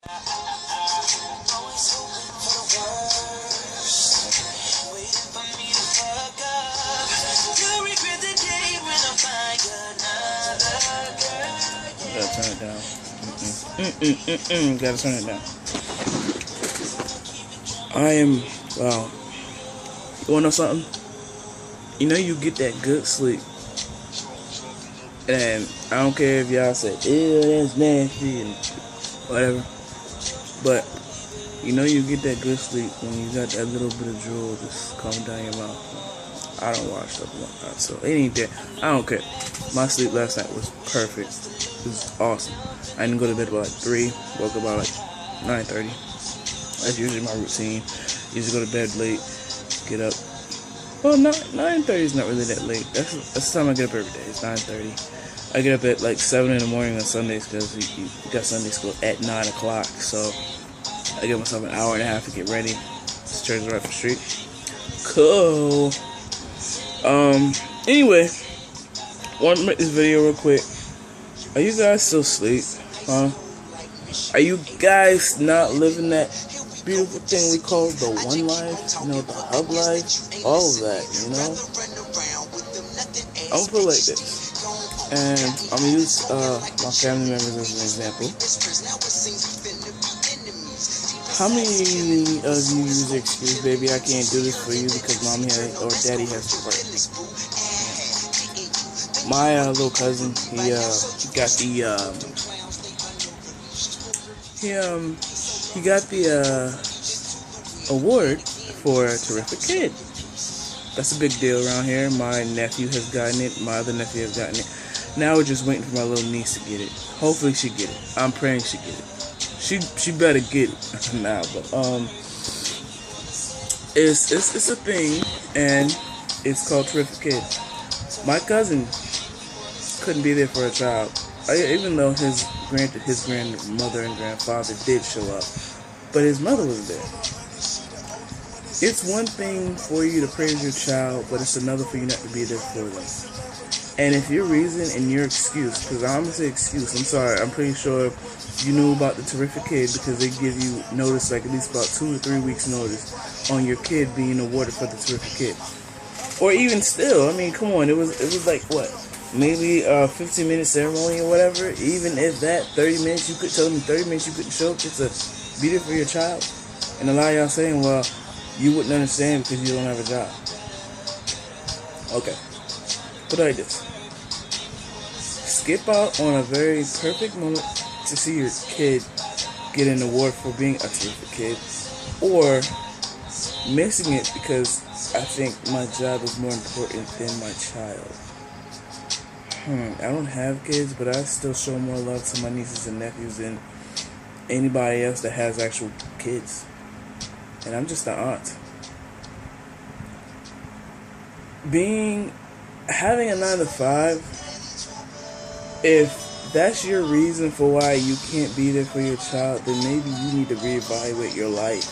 Gotta turn it down. Gotta turn it down. Wow. You wanna know something? You know you get that good sleep. And I don't care if y'all say, ew, that's nasty and whatever. But you know you get that good sleep when you got that little bit of drool just coming down your mouth. I don't watch stuff like that, so it ain't that. I don't care. My sleep last night was perfect. It was awesome. I didn't go to bed about like 3, woke up about like 9:30. That's usually my routine. Usually go to bed late, get up. Well, 9:30 is not really that late. That's the time I get up every day. It's 9:30. I get up at like 7 in the morning on Sundays because we got Sunday school at 9 o'clock. So I give myself an hour and a half to get ready. This church is right up the street. Cool. Anyway, want to make this video real quick. Are you guys still asleep? Huh? Are you guys not living that beautiful thing we call the one life? You know, the hub life? All of that, you know? I'm gonna put it like this. And I'm gonna use my family members as an example. How many of you use the excuse, baby, I can't do this for you because mommy or daddy has to work? My little cousin, he got the award for a terrific kid. That's a big deal around here. My nephew has gotten it. My other nephew has gotten it. Now we're just waiting for my little niece to get it. Hopefully she get it. I'm praying she get it. She better get it now. But it's a thing, and it's called Terrific Kid. My cousin couldn't be there for a child, even though his grandmother and grandfather did show up, but his mother was there. It's one thing for you to praise your child, but it's another for you not to be there for them. And if your reason and your excuse, because I'm going to say excuse, I'm sorry, I'm pretty sure you knew about the Terrific Kid because they give you notice, like at least about 2 to 3 weeks notice on your kid being awarded for the Terrific Kid. Or even still, I mean, come on, it was like, what, maybe a 15-minute ceremony or whatever. Even if that, 30 minutes, you could tell them 30 minutes you couldn't show up just to be there for your child. And a lot of y'all saying, well, you wouldn't understand because you don't have a job. Okay. Put it like this. Skip out on a very perfect moment to see your kid get an award for being a terrific kid, or missing it because I think my job is more important than my child. I don't have kids, but I still show more love to my nieces and nephews than anybody else that has actual kids. And I'm just an aunt. Having a 9 to 5, if that's your reason for why you can't be there for your child, then maybe you need to reevaluate your life.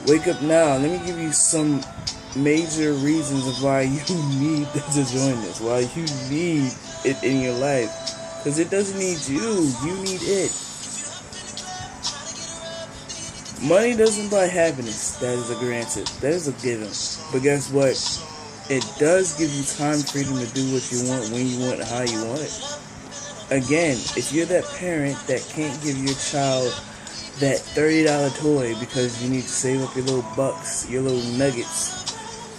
Wake up now. Let me give you some major reasons of why you need to join this, why you need it in your life. Because it doesn't need you need it. Money doesn't buy happiness. That is a granted. That is a given. But guess what? It does give you time freedom to do what you want, when you want, and how you want it. Again, if you're that parent that can't give your child that $30 toy because you need to save up your little bucks, your little nuggets,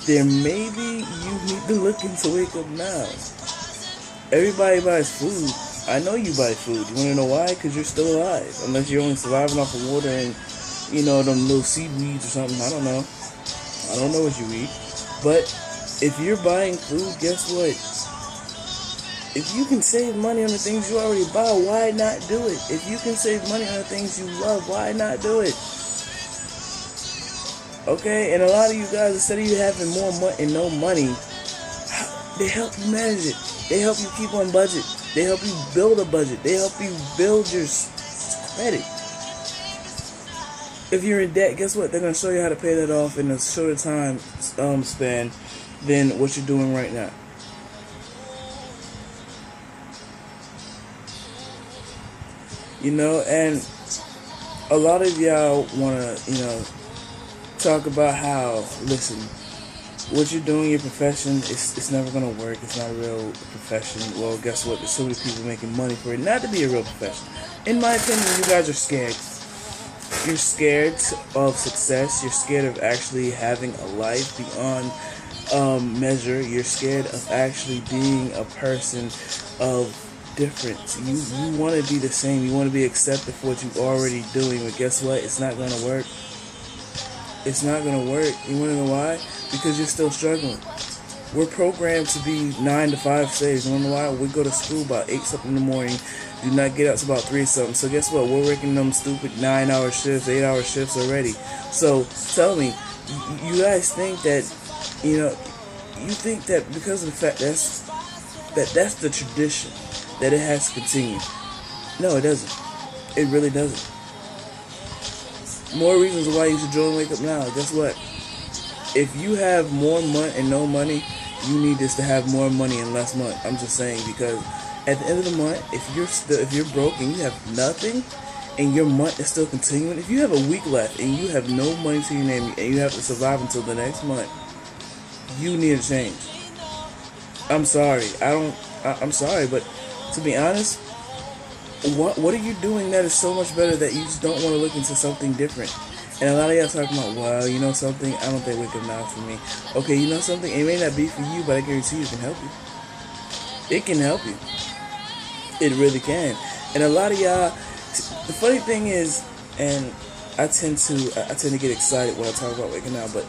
then maybe you need to look into Wake Up Now. Everybody buys food. I know you buy food. You want to know why? Because you're still alive. Unless you're only surviving off of water and, you know, them little seaweeds or something. I don't know. I don't know what you eat. But if you're buying food, guess what? If you can save money on the things you already buy, why not do it? If you can save money on the things you love, why not do it? Okay, and a lot of you guys, instead of you having more money and no money, they help you manage it. They help you keep on budget. They help you build a budget. They help you build your credit. If you're in debt, guess what? They're going to show you how to pay that off in a shorter time span than what you're doing right now. And a lot of y'all want to, talk about how, listen, what you're doing in your profession, it's never going to work. It's not a real profession. Well, guess what? There's so many people making money for it not to be a real profession. In my opinion, you guys are scared. You're scared of success. You're scared of actually having a life beyond measure. You're scared of actually being a person of difference. You want to be the same. You want to be accepted for what you're already doing. But guess what? It's not going to work. It's not going to work. You want to know why? Because you're still struggling. We're programmed to be 9 to 5 slaves. You want to know why? We go to school about 8 something in the morning. Do not get out to about 3 something. So guess what? We're working them stupid 9-hour shifts, 8-hour shifts already. So tell me, you guys think that, you think that because of the fact that's the tradition, that it has to continue. No, it doesn't. It really doesn't. More reasons why you should join Wake Up Now. Guess what? If you have more money and no money, you need this to have more money and less money. I'm just saying, because at the end of the month, if you're broke and you have nothing, and your month is still continuing, if you have a week left and you have no money to your name and you have to survive until the next month, you need a change. I'm sorry. I'm sorry, but to be honest, what are you doing that is so much better that you just don't want to look into something different? And a lot of y'all talking about, well, you know something, I don't think Wake Up Now for me. Okay, you know something, it may not be for you, but I guarantee you it can help you. It can help you. It really can. And a lot of y'all, the funny thing is, and I tend to get excited when I talk about Wake Up Now, but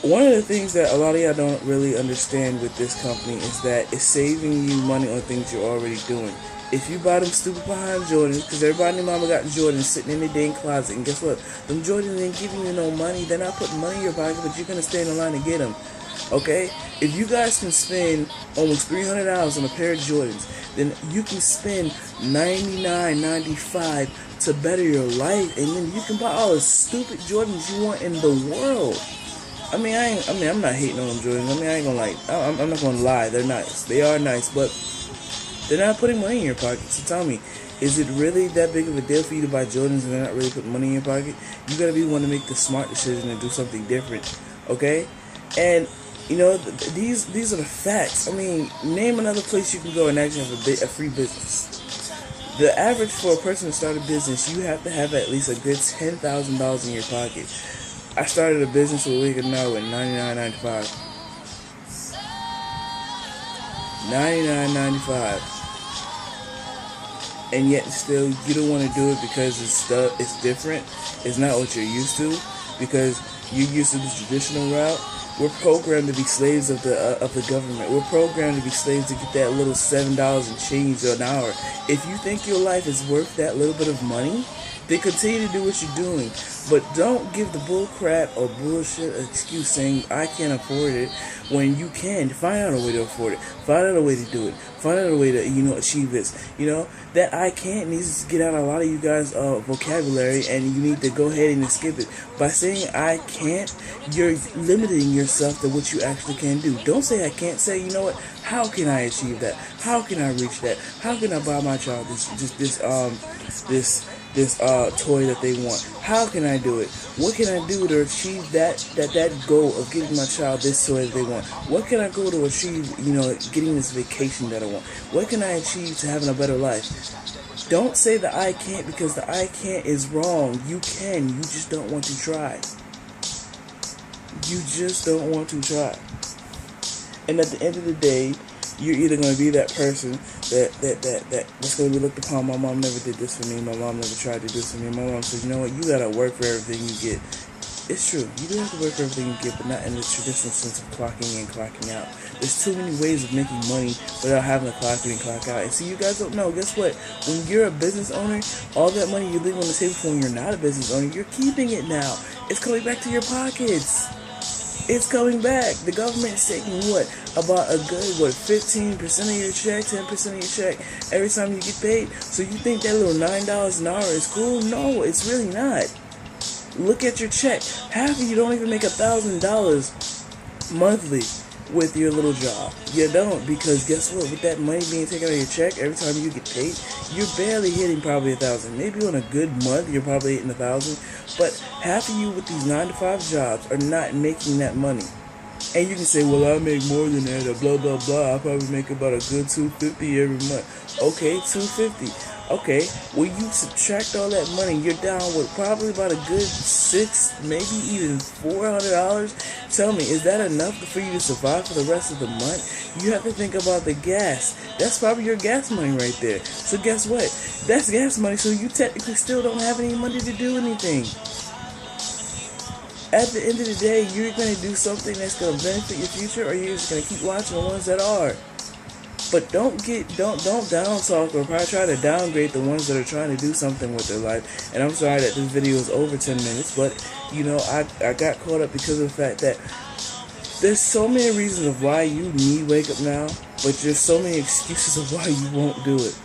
one of the things that a lot of y'all don't really understand with this company is that it's saving you money on things you're already doing. If you buy them stupid behind Jordans, because everybody and their mama got Jordans sitting in their dang closet, and guess what? Them Jordans ain't giving you no money. They're not putting money in your pocket, but you're going to stay in the line to get them. Okay? If you guys can spend almost $300 on a pair of Jordans, then you can spend $99, $95 to better your life, and then you can buy all the stupid Jordans you want in the world. I'm not hating on them Jordans. I ain't gonna I'm not gonna lie. They're nice. They are nice, but they're not putting money in your pocket. So tell me, is it really that big of a deal for you to buy Jordans and they're not really putting money in your pocket? You gotta be one to make the smart decision and do something different, okay? And these are the facts. Name another place you can go and actually have a free business. The average for a person to start a business, you have to have at least a good $10,000 in your pocket. I started a business with Wake Up Now at $99.95. $99.95. And yet still you don't want to do it because it's different. It's not what you're used to, because you're used to the traditional route. We're programmed to be slaves of the government. We're programmed to be slaves to get that little $7 and change an hour. If you think your life is worth that little bit of money, then continue to do what you're doing. But don't give the bull crap or bullshit excuse saying I can't afford it when you can. Find out a way to afford it. Find out a way to do it. Find out a way to achieve this. That I can't needs to get out of a lot of you guys' vocabulary, and you need to go ahead and skip it. By saying I can't, you're limiting yourself to what you actually can do. Don't say I can't. Say, you know what? How can I achieve that? How can I reach that? How can I buy my child this toy that they want? How can I do it? What can I do to achieve that goal of getting my child this toy that they want? What can I go to achieve, getting this vacation that I want? What can I achieve to having a better life? Don't say the I can't, because the I can't is wrong. You can. You just don't want to try. You just don't want to try. And at the end of the day, you're either going to be that person that's going to be looked upon. My mom never did this for me. My mom never tried to do this for me. My mom says, you know what? You got to work for everything you get. It's true. You do have to work for everything you get, but not in the traditional sense of clocking in and clocking out. There's too many ways of making money without having to clock in and clock out. And see, you guys don't know. Guess what? When you're a business owner, all that money you're leaving on the table for when you're not a business owner, you're keeping it now. It's coming back to your pockets. It's coming back. The government is taking about a good 15% of your check, 10% of your check every time you get paid. So you think that little $9 an hour is cool? No, it's really not. Look at your check. Half of you don't even make $1,000 monthly. with your little job. You don't, because guess what? With that money being taken out of your check every time you get paid, you're barely hitting probably 1,000. Maybe on a good month, you're probably hitting 1,000. But half of you with these 9-to-5 jobs are not making that money. And you can say, well, I make more than that, or blah, blah, blah. I probably make about a good $250 every month. Okay, $250. Okay, when you subtract all that money, you're down with probably about a good $600, maybe even $400. Tell me, is that enough for you to survive for the rest of the month? You have to think about the gas. That's probably your gas money right there. So guess what? That's gas money, so you technically still don't have any money to do anything. At the end of the day, you're going to do something that's going to benefit your future, or you're just going to keep watching the ones that are. But don't down talk or probably try to downgrade the ones that are trying to do something with their life. And I'm sorry that this video is over 10 minutes, but you know, I got caught up because of the fact that there's so many reasons of why you need Wake Up Now, but there's so many excuses of why you won't do it.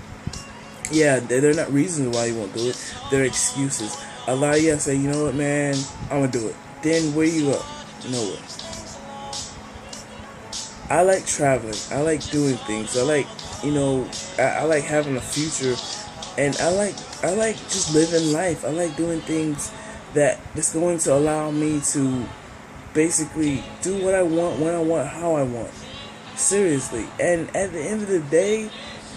Yeah, they're not reasons why you won't do it. They're excuses. A lot of you say, you know what, man, I'm gonna do it. Then where you go? Nowhere. I like traveling. I like doing things. I like, you know, I like having a future, and I like just living life. I like doing things that's going to allow me to basically do what I want, when I want, how I want. Seriously. And at the end of the day,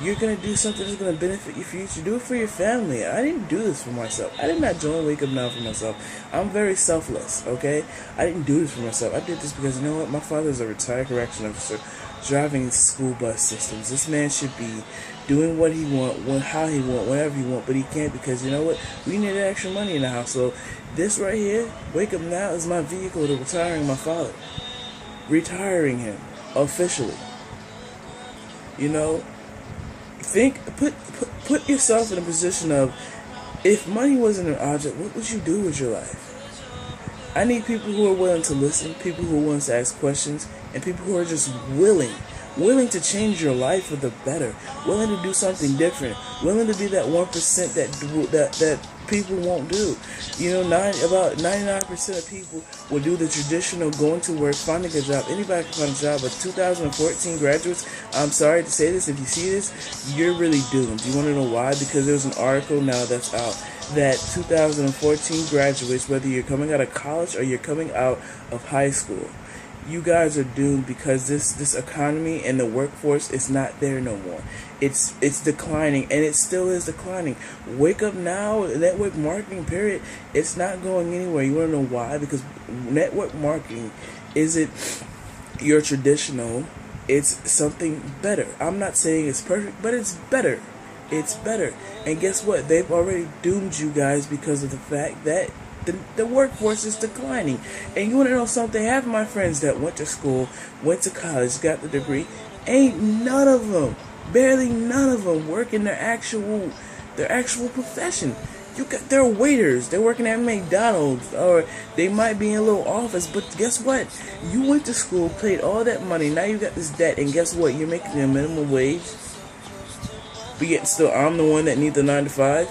you're going to do something that's going to benefit your future. Do it for your family. I didn't do this for myself. I did not join Wake Up Now for myself. I'm very selfless, okay? I didn't do this for myself. I did this because, you know what? My father is a retired correction officer driving school bus systems. This man should be doing what he want, how he want, whatever he want, but he can't because, you know what? We need extra money in the house. So this right here, Wake Up Now, is my vehicle to retiring my father. Retiring him officially. You know? Put yourself in a position of, if money wasn't an object, what would you do with your life? I need people who are willing to listen, people who are willing to ask questions, and people who are just willing to change your life for the better, willing to do something different, willing to be that 1% that people won't do. You know, about 99% of people will do the traditional going to work, finding a job. Anybody can find a job, but 2014 graduates, I'm sorry to say this, if you see this, you're really doomed. You want to know why? Because there's an article now that's out that 2014 graduates, whether you're coming out of college or you're coming out of high school, you guys are doomed because this economy and the workforce is not there no more. It's declining, and it still is declining. Wake Up Now, network marketing, period, it's not going anywhere. You want to know why? Because network marketing isn't your traditional. It's something better. I'm not saying it's perfect, but it's better. It's better. And guess what? They've already doomed you guys because of the fact that the workforce is declining. And you want to know something? Half of my friends that went to school, went to college, got the degree, ain't none of them, barely none of them, working their actual profession. They're waiters. They're working at McDonald's, or they might be in a little office. But guess what? You went to school, paid all that money. Now you got this debt, and guess what? You're making a minimum wage. But yet still, I'm the one that needs the 9-to-5.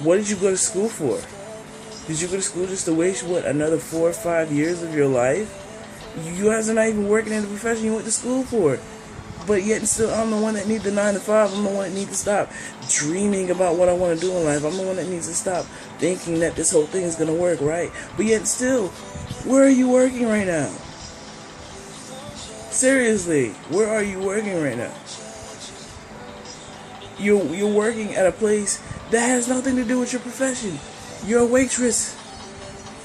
What did you go to school for? Did you go to school just to waste, another 4 or 5 years of your life? You guys are not even working in the profession you went to school for. But yet still, I'm the one that needs the 9-to-5. I'm the one that needs to stop dreaming about what I want to do in life. I'm the one that needs to stop thinking that this whole thing is going to work, right? But yet still, where are you working right now? Seriously, where are you working right now? You're working at a place that has nothing to do with your profession. You're a waitress,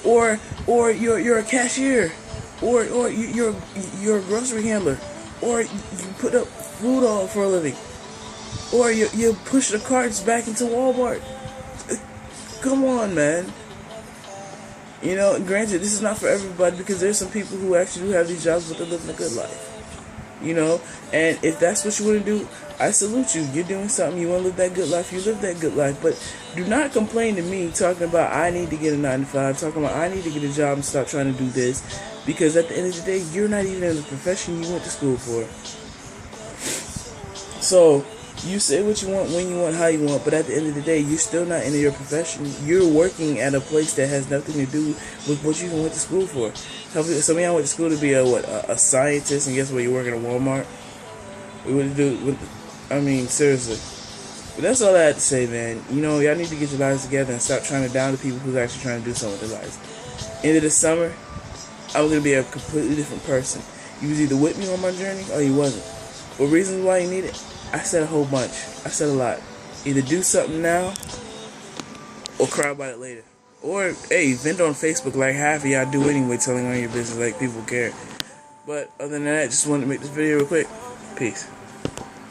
or you're a cashier, or you're a grocery handler, or you put up food on for a living, or you push the carts back into Walmart. Come on, man. You know, granted, this is not for everybody because there's some people who actually do have these jobs, but they're living a good life. You know, and if that's what you want to do, I salute you. You're doing something. You want to live that good life. You live that good life. But do not complain to me talking about I need to get a 9-to-5, talking about I need to get a job and stop trying to do this. Because at the end of the day, you're not even in the profession you went to school for. So, You say what you want, when you want, how you want, but at the end of the day, you're still not in your profession. You're working at a place that has nothing to do with what you even went to school for. Some of y'all went to school to be a scientist, and guess what? You're working at Walmart. We would do with, I mean, seriously. But that's all I had to say, man. You know, y'all need to get your lives together and stop trying to down the people who's actually trying to do something with their lives. End of the summer, I was gonna be a completely different person. You was either with me on my journey or you wasn't. What reasons why you need it? I said a whole bunch. I said a lot. Either do something now or cry about it later. Or, hey, vent on Facebook like half of y'all do anyway, telling on your business like people care. But other than that, just wanted to make this video real quick. Peace.